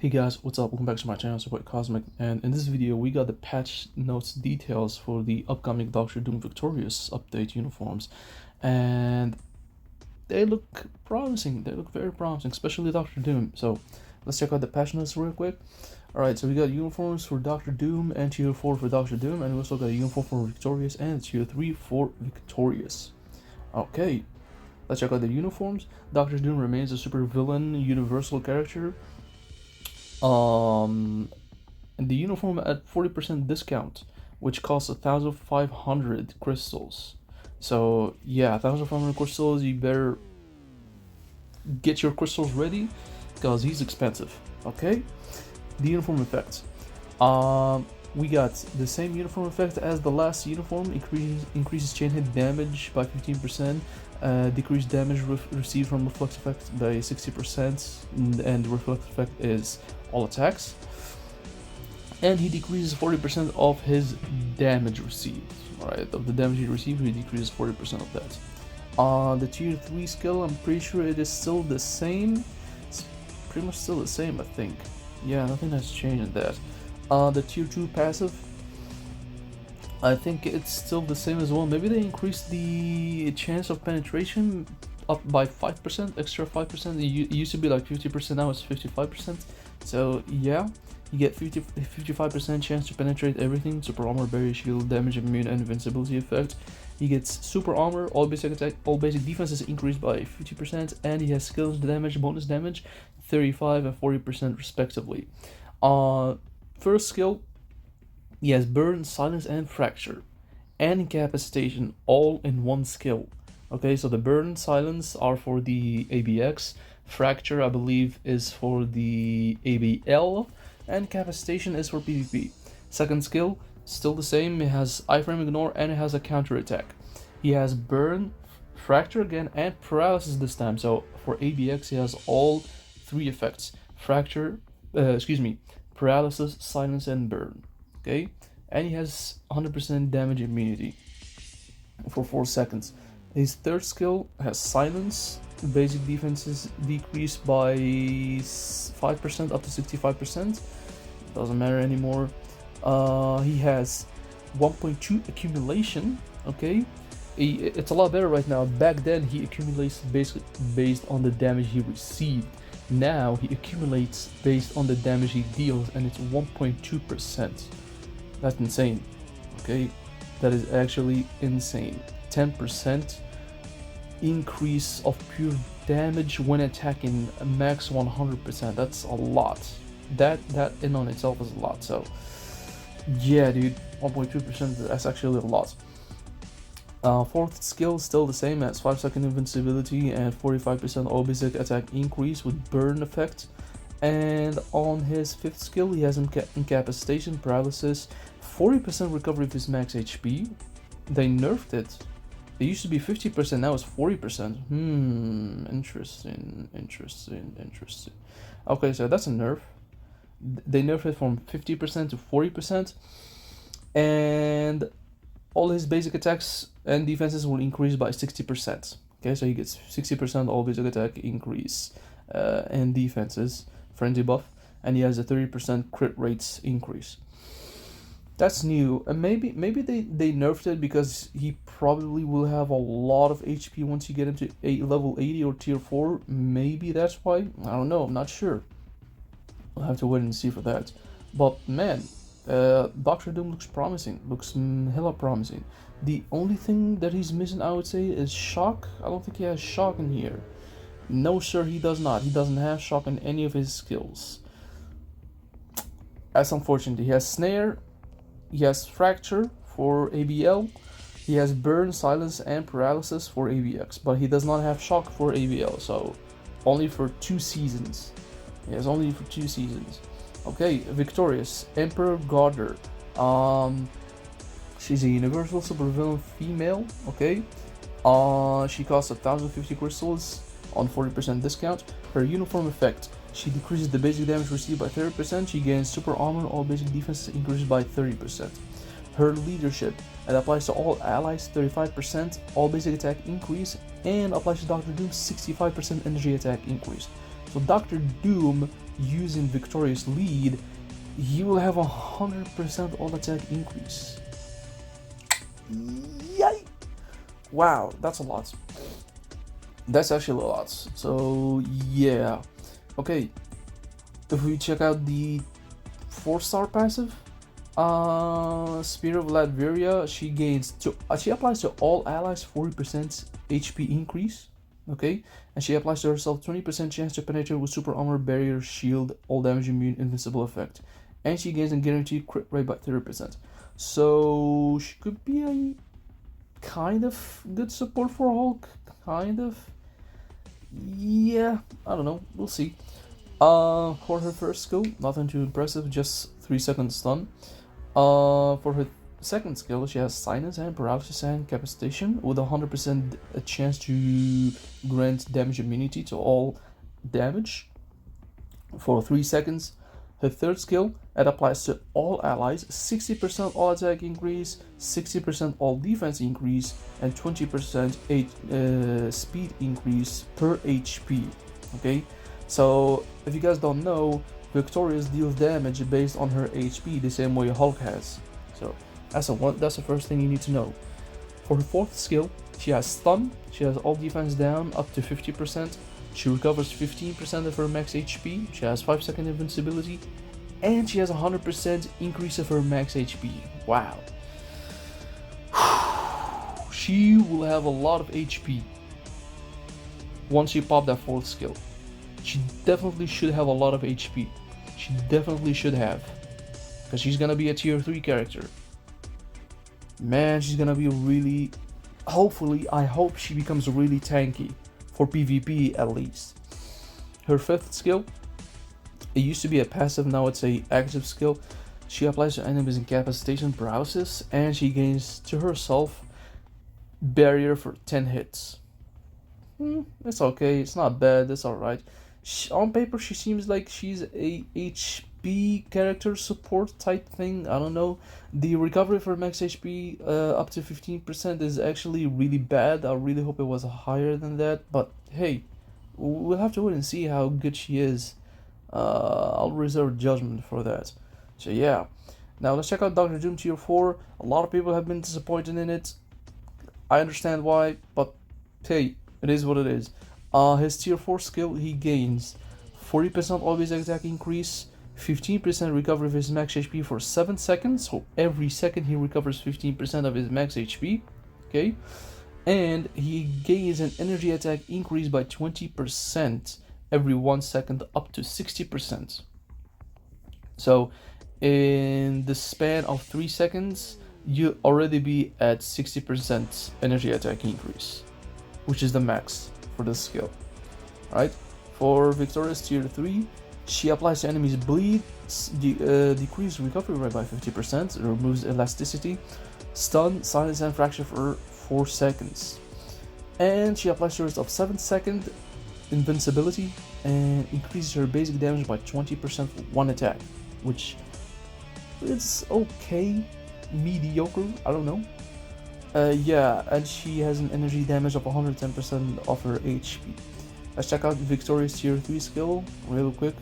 Hey guys, what's up? Welcome back to my channel, Support Cosmic, and in this video we got the patch notes details for the upcoming Doctor Doom Victorious update uniforms, and they look promising. They look very promising, especially Doctor Doom. So let's check out the patch notes real quick. Alright, so we got uniforms for Doctor Doom and Tier 4 for Doctor Doom, and we also got a uniform for Victorious and Tier 3 for Victorious. Okay, let's check out the uniforms. Doctor Doom remains a super villain universal character. And the uniform at 40% discount, which costs 1,500 crystals. So yeah, 1,500 crystals. You better get your crystals ready, because he's expensive. Okay, the uniform effects. We got the same uniform effect as the last uniform. Increases chain hit damage by 15%. Decreased damage received from reflex effect by 60%, and the reflex effect is all attacks. And he decreases 40% of his damage received. Alright, of the damage he received, he decreases 40% of that. The tier 3 skill, I'm pretty sure it is still the same. It's pretty much still the same, I think. Yeah, nothing has changed in that. The tier 2 passive, I think it's still the same as well. Maybe they increased the chance of penetration up by 5%, extra 5%. It used to be like 50%, now it's 55%. So yeah, you get 55% chance to penetrate everything. Super armor, barrier, shield, damage, immune, and invincibility effect. He gets super armor, all basic attack, all basic defenses increased by 50%, and he has skills damage, bonus damage, 35 and 40% respectively. First skill, he has burn, silence, and fracture, and incapacitation all in one skill. Okay, so the burn and silence are for the ABX, fracture I believe is for the ABL, and incapacitation is for PvP. Second skill, still the same, it has iframe ignore and it has a counter attack. He has burn, fracture again, and paralysis this time. So for ABX he has all three effects: fracture, paralysis, silence, and burn. Okay, and he has 100% damage immunity for 4 seconds. His third skill has silence. Basic defenses decreased by 5% up to 65%. Doesn't matter anymore. He has 1.2 accumulation. Okay, it's a lot better right now. Back then he accumulates basically based on the damage he received. Now he accumulates based on the damage he deals, and it's 1.2%. That's insane. Okay, that is actually insane. 10% increase of pure damage when attacking max 100%. That's a lot. That in on itself is a lot. So yeah, dude, 1.2%. That's actually a lot. Fourth skill still the same as 5-second invincibility and 45% all basic attack increase with burn effect. And on his fifth skill, he has incapacitation, paralysis, 40% recovery of his max HP. They nerfed it. It used to be 50%, now it's 40%. Interesting. Okay, so that's a nerf. They nerfed it from 50% to 40%. And all his basic attacks and defenses will increase by 60%. Okay, so he gets 60% all basic attack increase and defenses, frenzy buff, and he has a 30% crit rates increase. That's new, and maybe they nerfed it because he probably will have a lot of HP once you get him to level 80 or tier 4. Maybe that's why. I don't know. I'm not sure. We'll have to wait and see for that. But man, Doctor Doom looks promising. Looks hella promising. The only thing that he's missing, I would say, is shock. I don't think he has shock in here. No, sir, he does not. He doesn't have shock in any of his skills. That's unfortunate. He has snare. He has fracture for ABL. He has burn, silence, and paralysis for ABX, but he does not have shock for ABL. So only for 2 seasons. He has only for 2 seasons. Okay, Victorious, Emperor Goddard. She's a universal supervillain female. Okay, she costs 1,050 crystals on 40% discount. Her uniform effect: she decreases the basic damage received by 30%. She gains super armor. All basic defenses increases by 30%. Her leadership: it applies to all allies, 35%. All basic attack increase, and applies to Doctor Doom, 65% energy attack increase. So Doctor Doom using Victoria's lead, he will have 100% all attack increase. Yay! Wow, that's a lot. That's actually a lot. So yeah. Okay. If we check out the 4-star passive, Spear of Latveria, she applies to all allies 40% HP increase. Okay, and she applies to herself 20% chance to penetrate with super armor, barrier, shield, all damage immune, invincible effect, and she gains a guaranteed crit rate by 30%. So she could be a kind of good support for Hulk, kind of. Yeah, I don't know, we'll see. For her first skill, nothing too impressive, just 3-second stun. For her second skill, she has Silence and Paralysis and Capacitation with 100% a chance to grant damage immunity to all damage for 3 seconds. Her third skill, it applies to all allies, 60% all attack increase, 60% all defense increase, and 20% speed increase per HP. Okay, so if you guys don't know, Victorious deals damage based on her HP the same way Hulk has. So that's the first thing you need to know. For her fourth skill, she has Stun. She has all defense down up to 50%. She recovers 15% of her max HP. She has 5-second invincibility, and she has 100% increase of her max HP. Wow. She will have a lot of HP once she pops that fourth skill. She definitely should have a lot of HP. She definitely should have, because she's gonna be a tier 3 character. Man, she's gonna be really, hopefully, I hope she becomes really tanky, for PvP at least. Her fifth skill, it used to be a passive, now it's a active skill. She applies to enemies Incapacitation Paralysis, and she gains to herself Barrier for 10 hits. It's okay, it's not bad, it's alright. On paper, she seems like she's a HP character support type thing. I don't know. The recovery for max HP up to 15% is actually really bad. I really hope it was higher than that. But hey, we'll have to wait and see how good she is. I'll reserve judgment for that. So yeah. Now let's check out Doctor Doom Tier 4. A lot of people have been disappointed in it. I understand why, but hey, it is what it is. His tier 4 skill, he gains 40% always attack increase, 15% recovery of his max HP for 7 seconds, so every second he recovers 15% of his max HP, okay? And he gains an energy attack increase by 20% every 1 second up to 60%. So in the span of 3 seconds, you'll already be at 60% energy attack increase, which is the max for this skill. Alright, for Victoria's tier 3, she applies to enemies bleed, decrease recovery rate by 50%, removes elasticity, stun, silence, and fracture for 4 seconds. And she applies to herself 7-second invincibility and increases her basic damage by 20% for 1 attack, which is okay, mediocre, I don't know. Yeah, and she has an energy damage of 110% of her HP. Let's check out Victoria's tier 3 skill real quick.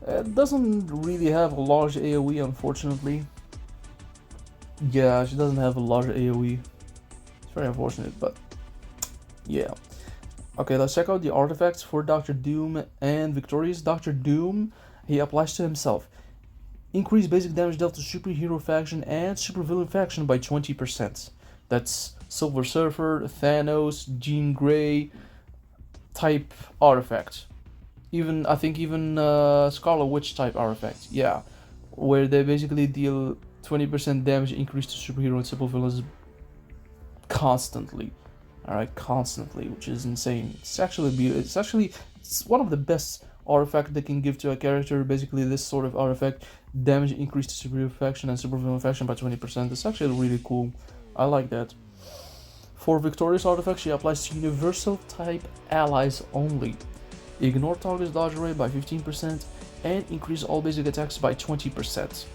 It doesn't really have a large AoE, unfortunately. Yeah, she doesn't have a large AoE. It's very unfortunate, but yeah. Okay, let's check out the artifacts for Dr. Doom and Victorious. Dr. Doom, he applies to himself. Increase basic damage dealt to superhero faction and supervillain faction by 20%. That's Silver Surfer, Thanos, Jean Grey type artifact. I think even Scarlet Witch type artifact. Yeah, where they basically deal 20% damage increase to superhero and supervillains constantly. Alright, constantly, which is insane. It's one of the best artifacts they can give to a character. Basically, this sort of artifact, damage increase to superhero faction and supervillain faction by 20%. It's actually really cool. I like that. For Victorious artifact, she applies to universal type allies only. Ignore target's dodge rate by 15% and increase all basic attacks by 20%.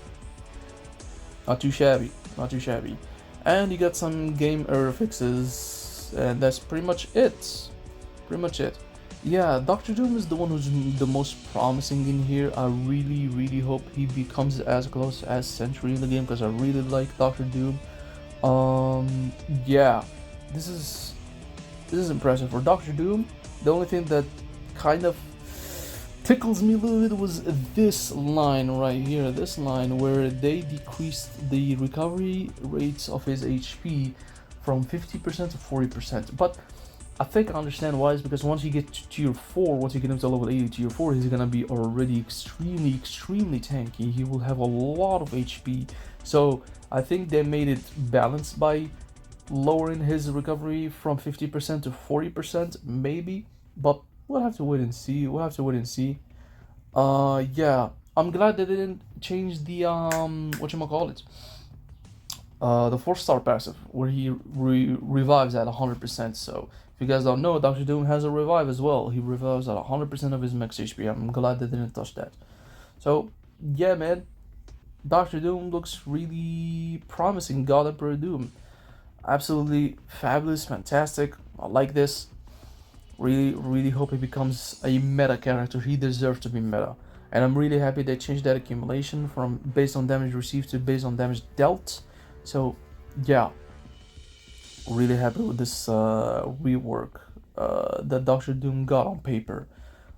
Not too shabby, not too shabby. And you got some game error fixes, and that's pretty much it. Pretty much it. Yeah, Doctor Doom is the one who's the most promising in here. I really hope he becomes as close as Sentry in the game because I really like Doctor Doom. Yeah, this is impressive for Doctor Doom. The only thing that kind of tickles me a little bit was this line right here, this line where they decreased the recovery rates of his HP from 50% to 40%. But I think I understand why. It's because once you get to tier 4, once you get him to level 80 tier 4, he's gonna be already extremely tanky. He will have a lot of HP. So I think they made it balanced by lowering his recovery from 50% to 40%, maybe. But we'll have to wait and see. Yeah, I'm glad they didn't change the whatchamacallit, the 4-star passive where he revives at 100%. So if you guys don't know, Doctor Doom has a revive as well. He revives at 100% of his max HP. I'm glad they didn't touch that. So yeah, man, Doctor Doom looks really promising. God Emperor Doom, absolutely fabulous, fantastic. I like this. Really hope he becomes a meta character. He deserves to be meta. And I'm really happy they changed that accumulation from based on damage received to based on damage dealt. So yeah, really happy with this rework that Doctor Doom got on paper.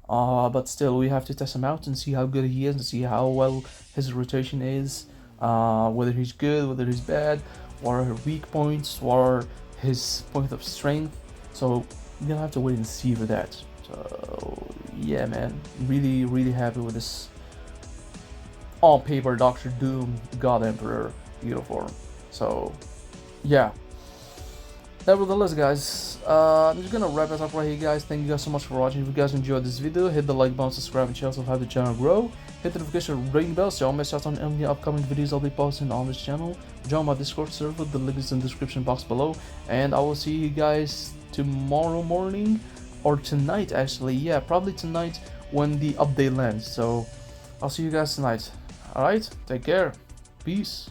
But still, we have to test him out and see how good he is and see how well his rotation is. Whether he's good, whether he's bad, what are her weak points, what are his point of strength. So you're gonna have to wait and see for that. So yeah, man, really happy with this on paper Doctor Doom God Emperor uniform. So yeah, nevertheless, guys, I'm just gonna wrap it up right here, guys. Thank you guys so much for watching. If you guys enjoyed this video, hit the like button, subscribe, and channel to help the channel grow. Hit the notification ring bell so you don't miss out on any upcoming videos I'll be posting on this channel. Join my Discord server, the link is in the description box below, and I will see you guys tomorrow morning, or tonight actually. Yeah, probably tonight when the update lands. So I'll see you guys tonight. Alright, take care, peace.